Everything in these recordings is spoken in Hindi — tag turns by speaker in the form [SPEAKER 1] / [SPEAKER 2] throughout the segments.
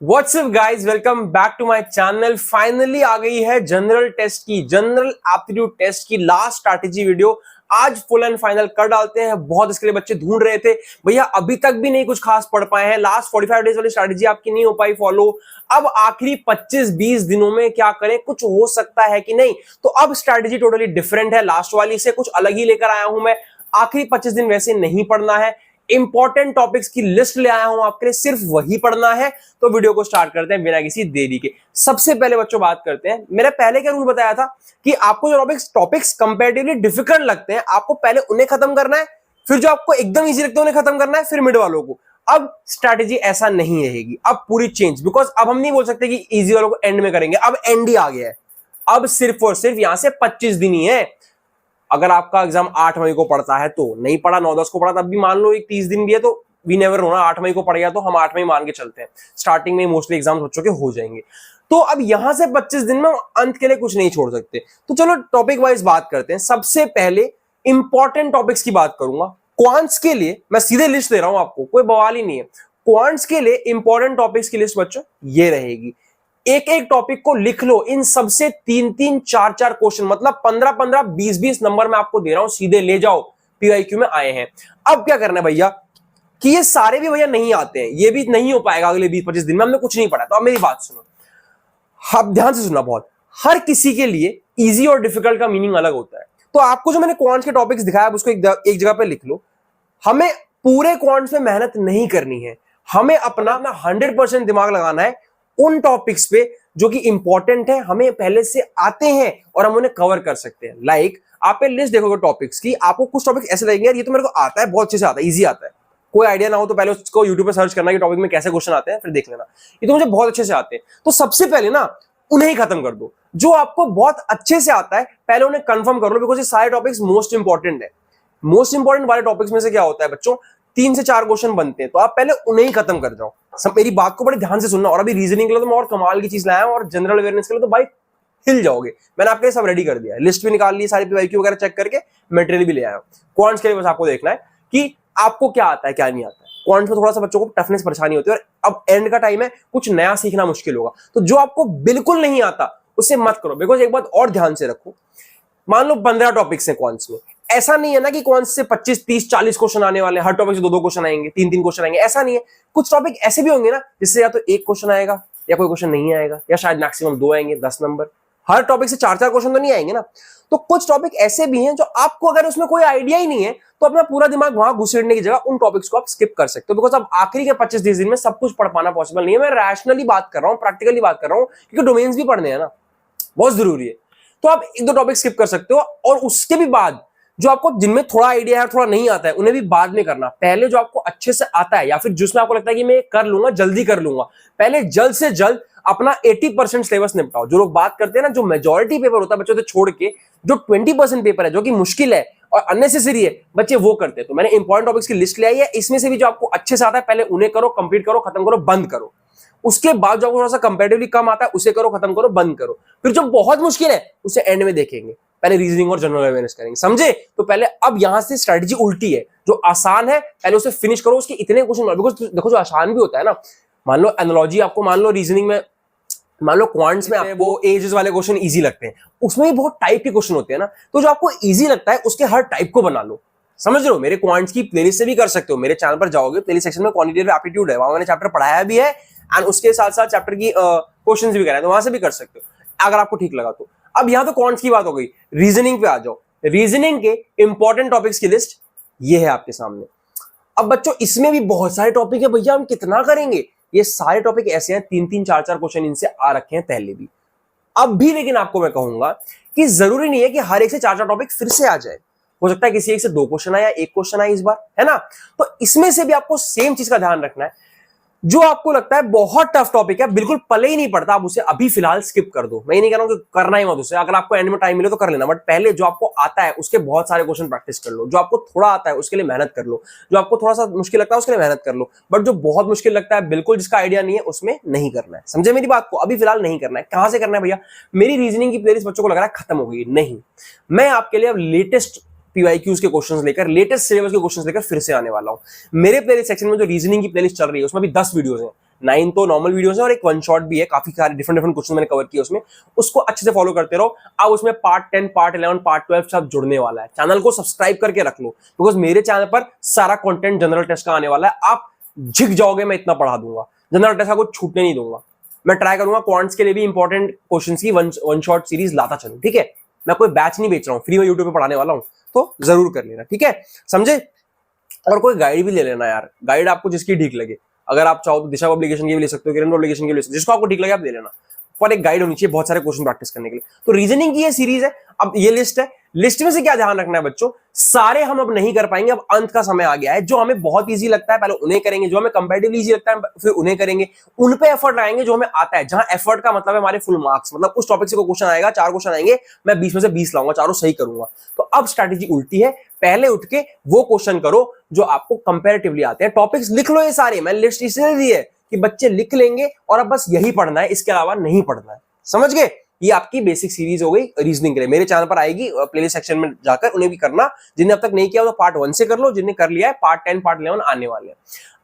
[SPEAKER 1] WhatsApp guys, welcome back to my channel. Finally आ गई है जनरल एप्टीट्यूड टेस्ट की लास्ट स्ट्रैटेजी वीडियो। आज फुल एंड फाइनल कर डालते हैं। बहुत इसके लिए बच्चे ढूंढ रहे थे, भैया अभी तक भी नहीं कुछ खास पढ़ पाए हैं। लास्ट 45 डेज वाली स्ट्रैटेजी आपकी नहीं हो पाई फॉलो। अब आखिरी 25-20 दिनों में क्या करें, कुछ हो सकता है कि नहीं। तो अब स्ट्रैटेजी टोटली डिफरेंट है, लास्ट वाली से कुछ अलग ही लेकर आया हूं मैं। आखिरी 25 दिन वैसे नहीं पढ़ना है, इंपॉर्टेंट टॉपिक्स की लिस्ट ले आया हूं आपके लिए, सिर्फ वही पढ़ना है। तो वीडियो को स्टार्ट करते हैं बिना किसी देरी के। सबसे पहले बच्चों बात करते हैं, मैंने पहले क्या रूल बताया था कि आपको जो टॉपिक्स कंपैरेटिवली डिफिकल्ट लगते हैं आपको पहले उन्हें खत्म करना है, फिर जो आपको एकदम इजी लगते हैं उन्हें खत्म करना है, फिर मिड वालों को। अब स्ट्रैटेजी ऐसा नहीं रहेगी, अब पूरी चेंज। बिकॉज अब हम नहीं बोल सकते कि इजी वालों को एंड में करेंगे, अब एंड ही आ गया है। अब सिर्फ और सिर्फ यहां से 25 दिन ही है। अगर आपका एग्जाम 8 मई को पड़ता है तो नहीं पढ़ा, 9-10 को पढ़ा तब भी मान लो एक 30 दिन भी है तो वी नेवर नो ना। 8 मई को पड़ गया तो हम 8 मई मान के चलते हैं। स्टार्टिंग में मोस्टली एग्जाम बच्चों के हो जाएंगे। तो अब यहां से 25 दिन में अंत के लिए कुछ नहीं छोड़ सकते। तो चलो टॉपिक वाइज बात करते हैं। सबसे पहले इंपॉर्टेंट टॉपिक्स की बात करूंगा। क्वांट्स के लिए मैं सीधे लिस्ट दे रहा हूं आपको, कोई बवाल ही नहीं है। क्वांट्स के लिए इंपॉर्टेंट टॉपिक्स की लिस्ट बच्चों ये रहेगी। एक एक टॉपिक को लिख लो, इन सबसे 3-3, 4-4 क्वेश्चन, मतलब 15-15, 20-20 नंबर मैं आपको दे रहा हूं, सीधे ले जाओ, पीवाईक्यू में आए हैं। अब क्या करना है भैया कि ये सारे भी भैया नहीं आते हैं, ये भी नहीं हो पाएगा अगले 20-25 दिन में, हमने कुछ नहीं पढ़ा। तो अब मेरी बात सुनो, अब ध्यान से सुनना। बहुत हर किसी के लिए इजी और डिफिकल्ट का मीनिंग अलग होता है। तो आपको जो मैंने क्वांट्स के टॉपिक्स दिखाया उसको एक जगह पे लिख लो। हमें पूरे क्वांट्स में मेहनत नहीं करनी है, हमें अपना 100% दिमाग लगाना है उन टॉपिक्स पे जो कि इंपॉर्टेंट है, हमें पहले से आते हैं और हम उन्हें कवर कर सकते हैं। लाइक आप लिस्ट देखोगे टॉपिक्स की, आपको कुछ टॉपिक्स ऐसे लगेंगे यार ये तो मेरे को आता है, बहुत अच्छे से आता है, इजी आता है। कोई आइडिया ना हो तो पहले उसको यूट्यूब पे सर्च करना कि टॉपिक में कैसे क्वेश्चन आते हैं, फिर देख लेना ये तो मुझे बहुत अच्छे से आते हैं। तो सबसे पहले ना उन्हें ही खत्म कर दो। जो आपको बहुत अच्छे से आता है पहले उन्हें कंफर्म कर लो, बिकॉज ये सारे टॉपिक्स मोस्ट इंपॉर्टेंट है। मोस्ट इंपॉर्टेंट वाले टॉपिक्स में से क्या होता है बच्चों, 3 से 4 क्वेश्चन बनते हैं, तो आप पहले उन्हें ही खत्म कर जाओ। सब मेरी बात को बड़े ध्यान से सुनना। और अभी रीजनिंग के लिए तो मैं और कमाल की चीज लाया हूं, और जनरल अवेयरनेस के लिए तो भाई हिल जाओगे। मैंने आपके लिए सब रेडी कर दिया है, लिस्ट भी निकाल ली, सारी पीवाईक्यू वगैरह चेक करके मटेरियल भी ले आया हूं। क्वांट्स के लिए बस आपको देखना है कि आपको क्या आता है क्या नहीं आता है। क्वांट्स में थोड़ा सा बच्चों को टफनेस परेशानी होती है, और अब एंड का टाइम है, कुछ नया सीखना मुश्किल होगा। तो जो आपको बिल्कुल नहीं आता उसे मत करो। बिकॉज एक बात और ध्यान से रखो, मान लो 15 टॉपिक्स हैं क्वांट्स में, ऐसा नहीं है ना कि क्वांट्स से 25, 30, 40 क्वेश्चन आने वाले, हर टॉपिक से 2-2 क्वेश्चन आएंगे, 3-3 क्वेश्चन आएंगे, ऐसा नहीं है। कुछ टॉपिक ऐसे भी होंगे ना जिससे या तो 1 क्वेश्चन आएगा या कोई क्वेश्चन नहीं आएगा, या शायद मैक्सिमम 2 आएंगे, 10 नंबर। हर टॉपिक से 4-4 क्वेश्चन तो नहीं आएंगे ना। तो कुछ टॉपिक ऐसे भी हैं जो आपको अगर उसमें कोई आइडिया ही नहीं है तो अपना पूरा दिमाग वहां घुसेड़ने की जगह उन टॉपिक्स को आप स्किप कर सकते हो। बिकॉज अब आखिरी के 25-30 दिन में सब कुछ पढ़ पाना पॉसिबल नहीं है। मैं रैशनली बात कर रहा हूं, प्रैक्टिकली बात कर रहा हूं, क्योंकि डोमेन्स भी पढ़ने हैं ना, बहुत जरूरी है। तो आप 1-2 टॉपिक स्किप कर सकते हो, और उसके भी बाद जो आपको जिनमें थोड़ा आइडिया है थोड़ा नहीं आता है उन्हें भी बाद में करना। पहले जो आपको अच्छे से आता है या फिर जिसमें आपको लगता है कि मैं कर लूंगा, जल्दी कर लूंगा, पहले जल्द से जल्द अपना 80% सिलेबस निपटाओ। जो लोग बात करते हैं ना, जो मेजॉरिटी पेपर होता है बच्चों से छोड़ के, जो 20% पेपर है जो कि मुश्किल है और अननेसेसरी है, बच्चे वो करते हैं। तो मैंने इंपॉर्टेंट टॉपिक्स की लिस्ट ले आई है, इसमें से भी जो आपको अच्छे से आता है पहले उन्हें करो, कंप्लीट करो, खत्म करो, बंद करो। उसके बाद जो आपको थोड़ा सा कंपैरेटिवली कम आता है उसे करो, खत्म करो, बंद करो। फिर जो बहुत मुश्किल है उसे एंड में देखेंगे, पहले रीजनिंग और जनरल अवेयरनेस करेंगे, समझे। तो पहले अब यहां से स्ट्रेटजी उल्टी है, जो आसान है पहले उसे फिनिश करो, उसके इतने क्वेश्चन। बिकॉज देखो जो आसान भी होता है ना, मान लो एनालॉजी आपको, मान लो रीजनिंग में, मान लो क्वांट्स में आपको एजेस वाले क्वेश्चन इजी लगते हैं, उसमें भी बहुत टाइप के क्वेश्चन होते हैं ना। तो जो आपको इजी लगता है उसके हर टाइप को बना लो, समझ रहे हो। मेरे क्वांट्स की प्लेलिस्ट से भी कर सकते हो, मेरे चैनल पर जाओगे प्लेलिस्ट सेक्शन में क्वांटिटेटिव एप्टीट्यूड है, वहां मैंने चैप्टर पढ़ाया भी है, एंड उसके साथ साथ चैप्टर की क्वेश्चंस भी कराए, तो वहां से भी कर सकते हो अगर आपको ठीक लगा तो। अब यहां तो क्वांट्स की बात हो गई, रीजनिंग पे आ जाओ। रीजनिंग के इंपॉर्टेंट टॉपिक्स की लिस्ट ये है आपके सामने। अब बच्चों इसमें भी बहुत सारे टॉपिक है भैया, हम कितना करेंगे। ये सारे टॉपिक ऐसे हैं, 3-3, 4-4 क्वेश्चन इनसे आ रखे हैं पहले भी, अब भी। लेकिन आपको मैं कहूंगा कि जरूरी नहीं है कि हर एक से 4-4 टॉपिक फिर से आ जाए। हो सकता है किसी एक से 2 क्वेश्चन आए या 1 क्वेश्चन आए इस बार, है ना। तो इसमें से भी आपको सेम चीज का ध्यान रखना है। जो आपको लगता है बहुत टफ टॉपिक है, बिल्कुल पले ही नहीं पड़ता, आप उसे अभी फिलहाल स्किप कर दो। मैं ये नहीं कह रहा हूं कि करना ही मत उसे, अगर आपको एंड में टाइम मिले तो कर लेना, बट पहले जो आपको आता है उसके बहुत सारे क्वेश्चन प्रैक्टिस कर लो। जो आपको थोड़ा आता है उसके लिए मेहनत कर लो, जो आपको थोड़ा सा मुश्किल लगता है उसके लिए मेहनत कर लो, बट जो बहुत मुश्किल लगता है, बिल्कुल जिसका आइडिया नहीं है, उसमें नहीं करना है। समझे मेरी बात को, अभी फिलहाल नहीं करना है। कहां से करना है भैया, मेरी रीजनिंग की प्लेलिस्ट बच्चों को लग रहा है खत्म हो गई, नहीं, मैं आपके लिए अब लेटेस्ट पीवाईक्यूज के क्वेश्चंस लेकर, लेटेस्ट सिलेबस के क्वेश्चंस लेकर फिर से आने वाला हूं। मेरे प्लेलिस्ट सेक्शन में जो रीजनिंग की प्लेलिस्ट चल रही है उसमें भी 10 वीडियोस हैं, 9 तो नॉर्मल वीडियोस है और एक वन शॉट भी है, काफी सारे डिफरेंट डिफरेंट क्वेश्चन मैंने कवर किए उसमें, उसको अच्छे से फॉलो करते रहो। अब उसमें पार्ट 10, पार्ट 11, पार्ट 12 सब जुड़ने वाला है। चैनल को सब्सक्राइब करके रख लो, बिकॉज मेरे चैनल पर सारा कंटेंट जनरल टेस्ट का आने वाला है। आप झिक जाओगे, मैं इतना पढ़ा दूंगा, जनरल टेस्ट का कुछ छूटने नहीं दूंगा। मैं ट्राई करूंगा क्वांट्स के लिए भी इंपॉर्टेंट क्वेश्चंस की वन शॉट सीरीज लाता चलूं, ठीक है। मैं कोई बैच नहीं बेच रहा हूं, फ्री में यूट्यूब पे पढ़ाने वाला हूं, तो जरूर कर लेना, ठीक है, समझे। और कोई गाइड भी ले लेना यार, गाइड आपको जिसकी ठीक लगे। अगर आप चाहो तो दिशा पब्लिकेशन की भी ले सकते हो, किरण पब्लिकेशन की भी ले सकते हो, जिसको आपको ठीक लगे आप ले लेना। पर एक गाइड होनी चाहिए बहुत सारे क्वेश्चन प्रैक्टिस करने के लिए। तो रीजनिंग की ये सीरीज है। अब ये लिस्ट है, लिस्ट में से क्या ध्यान रखना है बच्चों, सारे हम अब नहीं कर पाएंगे, अब अंत का समय आ गया है। जो हमें बहुत इजी लगता है पहले उन्हें करेंगे, जो हमें कंपैरेटिवली इजी लगता है फिर उन्हें करेंगे, उन पे एफर्ट लगाएंगे जो हमें आता है। जहां एफर्ट का मतलब है हमारे फुल मार्क्स, मतलब उस टॉपिक से कोई क्वेश्चन आएगा, 4 क्वेश्चन आएंगे, मैं 20 में से 20 लाऊंगा, चारों सही करूंगा। तो अब स्ट्रैटेजी उल्टी है, पहले उठ के वो क्वेश्चन करो जो आपको कंपैरेटिवली आते हैं। टॉपिक्स लिख लो, ये सारे मैंने लिस्ट इसलिए दी है कि बच्चे लिख लेंगे और अब बस यही पढ़ना है, इसके अलावा नहीं पढ़ना है, समझ गए। ये आपकी बेसिक सीरीज हो गई रीजनिंग के लिए। मेरे चैनल पर आएगी, प्लेलिस्ट सेक्शन में जाकर उन्हें भी करना। जिन्हें अब तक नहीं किया तो पार्ट 1 से कर लो, जिन्हें कर लिया है पार्ट 10, पार्ट 11 आने वाले हैं।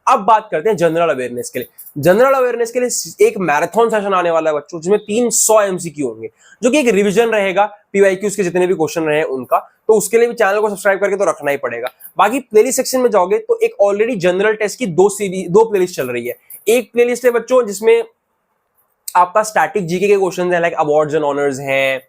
[SPEAKER 1] अब बात करते हैं जनरल अवेयरनेस के लिए। जनरल अवेयरनेस के लिए एक मैराथन सेशन आने वाला है बच्चों, जिसमें 300 एमसीक्यू होंगे, जो कि एक रिवीजन रहेगा पीवाईक्यूज के जितने भी क्वेश्चन रहे उनका। तो उसके लिए भी चैनल को सब्सक्राइब करके तो रखना ही पड़ेगा। बाकी प्लेलिस्ट सेक्शन में जाओगे तो एक ऑलरेडी जनरल टेस्ट की दो प्लेलिस्ट चल रही है। एक प्लेलिस्ट है बच्चों जिसमें आपका स्टैटिक जीके के क्वेश्चन है, लाइक अवार्ड्स एंड ऑनर्स हैं,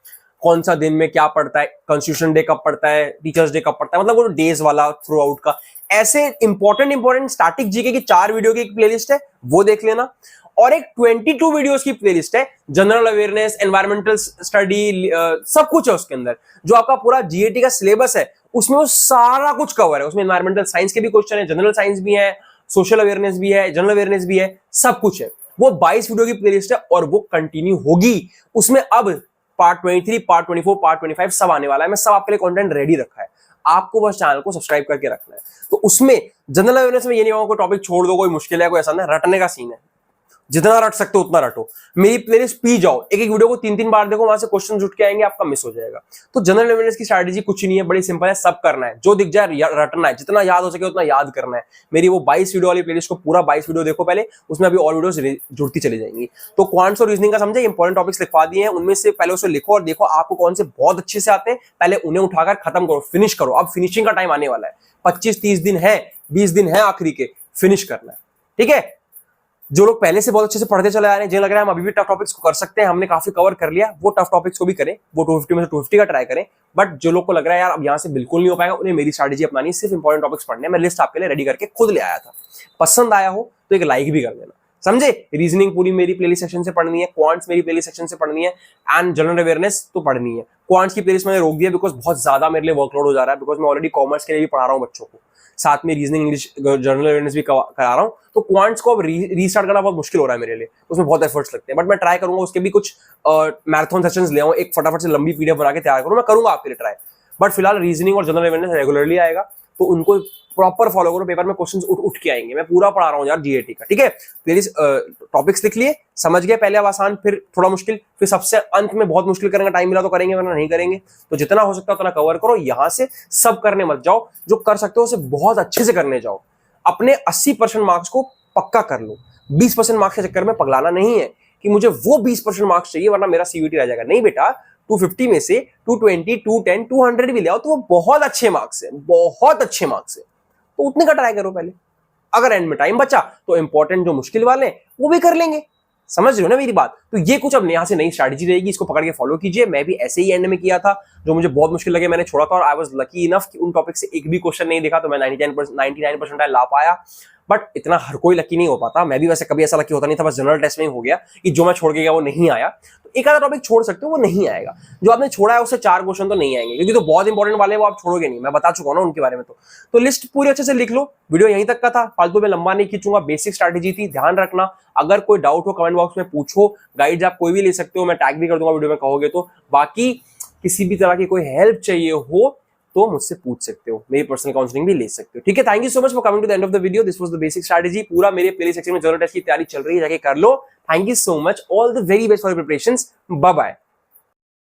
[SPEAKER 1] कौन सा दिन में क्या पड़ता है, कॉन्स्टिट्यूशन डे कब पड़ता है, टीचर्स डे कब पड़ता है, मतलब वो डेज वाला थ्रू आउट का, ऐसे इंपॉर्टेंट स्टैटिक जीके की 4 वीडियो की एक प्लेलिस्ट है, वो देख लेना। और एक 22 वीडियोस की प्लेलिस्ट है, जनरल अवेयरनेस, एनवायरमेंटल स्टडी, सब कुछ है उसके अंदर। जो आपका पूरा जीएटी का सिलेबस है उसमें वो सारा कुछ कवर है। उसमें एनवायरमेंटल साइंस के भी क्वेश्चन है, जनरल साइंस भी है, सोशल अवेयरनेस भी है, जनरल अवेयरनेस भी है, सब कुछ है। वो 22 वीडियो की प्लेलिस्ट है और वो कंटिन्यू होगी। उसमें अब पार्ट 23, पार्ट 24, पार्ट 25 सब आने वाला है। मैं सब आपके लिए कंटेंट रेडी रखा है, आपको बस चैनल को सब्सक्राइब करके रखना है। तो उसमें जनरल अवेयरनेस में ये नहीं होगा कोई टॉपिक छोड़ दो, कोई मुश्किल है, कोई ऐसा नहीं, रटने का सीन है। जितना रट सकते हो उतना रटो। मेरी प्लेलिस्ट पी जाओ, एक एक वीडियो को 3-3 बार देखो, वहां से क्वेश्चन जुट के आएंगे, आपका मिस हो जाएगा। तो जनरल अवेयरनेस की स्ट्रैटेजी कुछ नहीं है, बड़ी सिंपल है, सब करना है, जो दिख जाए रटना है, जितना याद हो सके उतना याद करना है। मेरी वो 22 वीडियो वाली प्लेलिस्ट को पूरा 22 वीडियो देखो पहले, उसमें अभी और वीडियोस जुड़ती चली जाएंगी। तो क्वांट्स और रीजनिंग का समझे, इंपॉर्टेंट टॉपिक्स लिखवा दिए हैं, उनमें से पहले उसे लिखो और देखो आपको कौन से बहुत अच्छे से आते हैं, पहले उन्हें उठाकर खत्म करो, फिनिश करो। अब फिनिशिंग का टाइम आने वाला है, 25-30 दिन है, 20 दिन है आखिरी के, फिनिश करना है, ठीक है। जो लोग पहले से बहुत अच्छे से पढ़ते चले आ रहे हैं, जिन्हें लग रहा है हम अभी भी टफ टॉपिक्स को कर सकते हैं, हमने काफी कवर कर लिया, वो टफ टॉपिक्स को भी करें, वो 250 में से 250 का ट्राई करें। बट जो लोग को लग रहा है यार अब यहाँ से बिल्कुल नहीं हो पाएगा, उन्हें मेरी स्ट्रैटेजी अपनानी है, सिर्फ इंपॉर्टेंट टॉपिक्स पढ़ने। मैं लिस्ट आपके लिए रेडी करके खुद ले आया था। पसंद आया हो तो एक लाइक भी कर देना, समझे। रीजनिंग पूरी मेरी प्लेलिस्ट सेक्शन से पढ़नी है, क्वांट्स मेरी प्लेलिस्ट सेक्शन से पढ़नी है, एंड जनरल अवेयरनेस तो पढ़नी है। क्वांट्स की प्लेलिस्ट मैंने रोक दिया बिकॉज बहुत ज्यादा मेरे लिए वर्कलोड हो जा रहा है, बिकॉज मैं ऑलरेडी कॉमर्स के लिए भी पढ़ा रहा हूँ बच्चों को, साथ में रीजनिंग, इंग्लिश, जनरल अवेयरनेस भी करा रहा हूँ। तो क्वांट्स को अब रीस्टार्ट करना बहुत मुश्किल हो रहा है मेरे लिए, उसमें बहुत एफर्ट्स लगते हैं। बट मैं ट्राई करूंगा उसके भी कुछ मैराथन सेशंस ले आऊं, एक फटाफट से लंबी पीडीएफ बना के तैयार करूं, मैं करूंगा आपके लिए ट्राई। बट फिलहाल रीजनिंग और जनरल अवेयरनेस रेगुलरली आएगा, तो उनको प्रॉपर फॉलो करो, पेपर में क्वेश्चंस उठ के आएंगे। मैं पूरा पढ़ा रहा हूँ यार जीएटी का, ठीक है। प्लीज टॉपिक्स लिख लिए, समझ गए, पहले अब आसान, फिर थोड़ा मुश्किल, फिर सबसे अंत में बहुत मुश्किल करने का टाइम मिला तो करेंगे, वरना नहीं करेंगे। तो जितना हो सकता है उतना कवर करो, यहां से सब करने मत जाओ, जो कर सकते हो उसे बहुत अच्छे से करने जाओ। अपने 80% मार्क्स को पक्का कर लो, 20% मार्क्स के चक्कर में पगलाना नहीं है कि मुझे वो 20% मार्क्स चाहिए वरना मेरा सीवीटी रह जाएगा। नहीं बेटा, 250 में से 220, 210, 200 भी ले आओ तो वो बहुत अच्छे मार्क्स है, बहुत अच्छे मार्क्स है। तो उतने का ट्राई करो पहले। अगर एंड में टाइम बचा तो इंपॉर्टेंट जो मुश्किल वाले वो भी कर लेंगे, समझ रहे हो ना मेरी बात। तो ये कुछ अब यहाँ से नई स्ट्रैटेजी रहेगी, इसको पकड़ के फॉलो कीजिए। मैं भी ऐसे ही एंड में किया था, जो मुझे बहुत मुश्किल लगे मैंने छोड़ा था, और आई वाज लकी इनफ कि उन टॉपिक से एक भी क्वेश्चन नहीं देखा, तो मैं 99% ला पाया। बट इतना हर कोई लकी नहीं हो पाता, मैं भी वैसे कभी ऐसा लकी होता नहीं था, बस जनरल टेस्ट में ही हो गया कि जो मैं छोड़ के गया वो नहीं आया। तो एक आधा टॉपिक छोड़ सकते हो, वो नहीं आएगा। जो आपने छोड़ा है उससे 4 क्वेश्चन तो नहीं आएंगे, क्योंकि तो बहुत इंपॉर्टेंट वाले वो आप छोड़ोगे नहीं, मैं बता चुका हूं ना उनके बारे में। तो लिस्ट पूरी अच्छे से लिख लो। वीडियो यहीं तक का था, फालतू में लंबा नहीं खींचूंगा, बेसिक स्ट्रैटेजी थी, ध्यान रखना। अगर कोई डाउट हो कमेंट बॉक्स में पूछो, गाइड्स आप कोई भी ले सकते हो, मैं टैग भी कर दूंगा वीडियो में कहोगे तो। बाकी किसी भी तरह की कोई हेल्प चाहिए हो तो मुझसे पूछ सकते हो, मेरी पर्सनल काउंसलिंग भी ले सकते हो, ठीक है। Thank you so much for coming to the end of the video. This was the basic strategy. पूरा मेरे प्लेलिस्ट सेक्शन में जनरल टेस्ट की तैयारी चल रही है, जाके कर लो। Thank you so much, all the very best for preparations, bye bye.